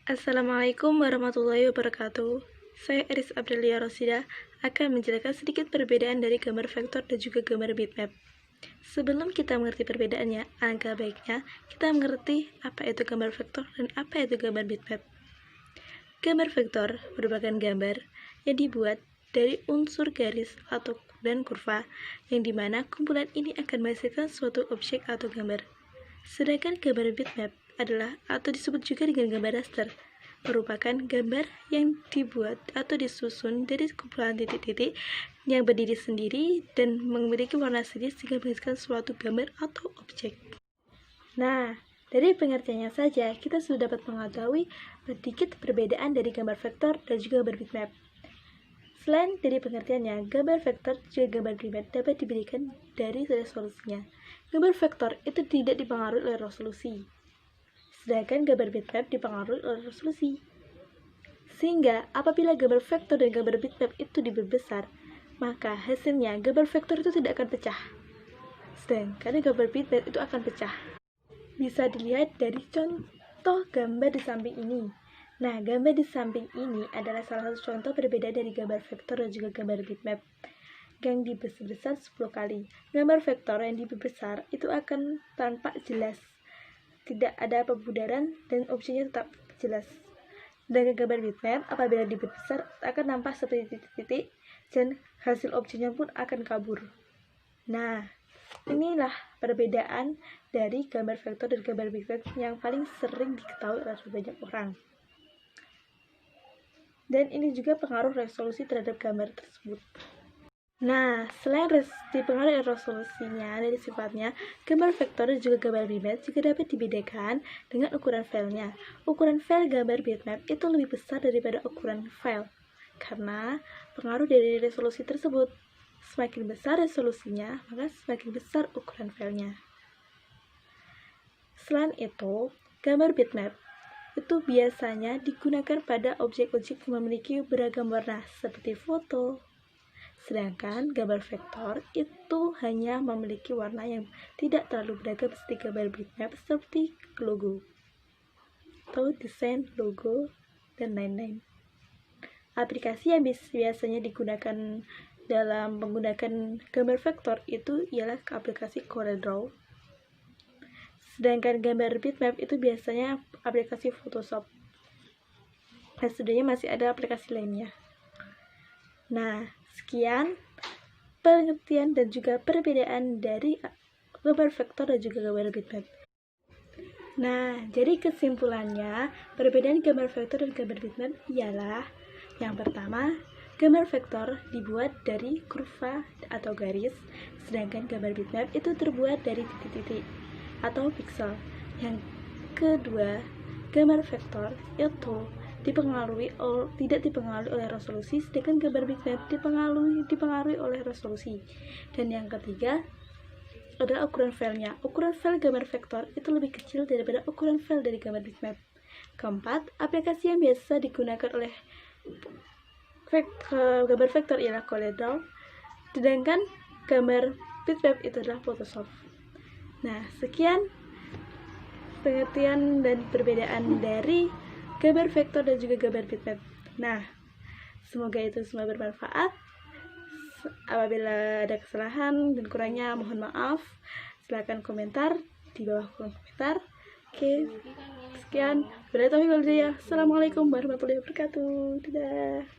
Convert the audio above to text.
Assalamualaikum warahmatullahi wabarakatuh. Saya Iris Aprilia Rosida akan menjelaskan sedikit perbedaan dari gambar vektor dan juga gambar bitmap. Sebelum kita mengerti perbedaannya, alangkah baiknya kita mengerti apa itu gambar vektor dan apa itu gambar bitmap. Gambar vektor merupakan gambar yang dibuat dari unsur garis dan kurva, yang dimana kumpulan ini akan menghasilkan suatu objek atau gambar. Sedangkan gambar bitmap adalah atau disebut juga dengan gambar raster, merupakan gambar yang dibuat atau disusun dari kumpulan titik-titik yang berdiri sendiri dan memiliki warna sendiri sehingga menghasilkan suatu gambar atau objek. Nah, dari pengertiannya saja kita sudah dapat mengetahui sedikit perbedaan dari gambar vektor dan juga gambar bitmap. Selain dari pengertiannya, gambar vektor dan juga gambar bitmap dapat diberikan dari resolusinya. Gambar vektor itu tidak dipengaruhi oleh resolusi, sedangkan gambar bitmap dipengaruhi oleh resolusi. Sehingga apabila gambar vektor dan gambar bitmap itu diperbesar, maka hasilnya gambar vektor itu tidak akan pecah, sedangkan gambar bitmap itu akan pecah. Bisa dilihat dari contoh gambar di samping ini. Nah, gambar di samping ini adalah salah satu contoh berbeda dari gambar vektor dan juga gambar bitmap yang dibesar 10 kali. Gambar vektor yang dibesar itu akan tampak jelas, tidak ada pembudaran dan objeknya tetap jelas. Dan gambar bitmap apabila dibesar akan nampak seperti titik-titik dan hasil objeknya pun akan kabur. Nah, inilah perbedaan dari gambar vektor dan gambar bitmap yang paling sering diketahui oleh banyak orang. Dan ini juga pengaruh resolusi terhadap gambar tersebut. Nah, selain dipengaruhi resolusinya dari sifatnya, gambar vektor dan juga gambar bitmap juga dapat dibedakan dengan ukuran filenya. Ukuran file gambar bitmap itu lebih besar daripada ukuran file, karena pengaruh dari resolusi tersebut. Semakin besar resolusinya, maka semakin besar ukuran filenya. Selain itu, gambar bitmap itu biasanya digunakan pada objek-objek yang memiliki beragam warna, seperti foto. Sedangkan gambar vektor itu hanya memiliki warna yang tidak terlalu beragam seperti gambar bitmap, seperti logo atau desain logo dan lain-lain. Aplikasi yang biasanya digunakan dalam menggunakan gambar vektor itu ialah aplikasi CorelDRAW. Sedangkan gambar bitmap itu biasanya aplikasi Photoshop. Dan sebenarnya masih ada aplikasi lainnya. Nah, sekian pengertian dan juga perbedaan dari gambar vektor dan juga gambar bitmap. Nah, jadi kesimpulannya, perbedaan gambar vektor dan gambar bitmap ialah yang pertama, gambar vektor dibuat dari kurva atau garis, sedangkan gambar bitmap itu terbuat dari titik-titik atau pixel. Yang kedua, gambar vektor itu tidak dipengaruhi oleh resolusi, sedangkan gambar bitmap dipengaruhi oleh resolusi. Dan yang ketiga adalah ukuran filenya. Ukuran file gambar vektor itu lebih kecil daripada ukuran file dari gambar bitmap. Keempat, aplikasi yang biasa digunakan oleh gambar vektor ialah CorelDRAW, sedangkan gambar bitmap itu adalah Photoshop. Nah, sekian pengertian dan perbedaan dari gambar vektor dan juga gambar bitmap. Nah, semoga itu semua bermanfaat. Apabila ada kesalahan dan kurangnya mohon maaf. Silahkan komentar di bawah kolom komentar. Oke, sekian. Assalamualaikum warahmatullahi wabarakatuh. Dadah.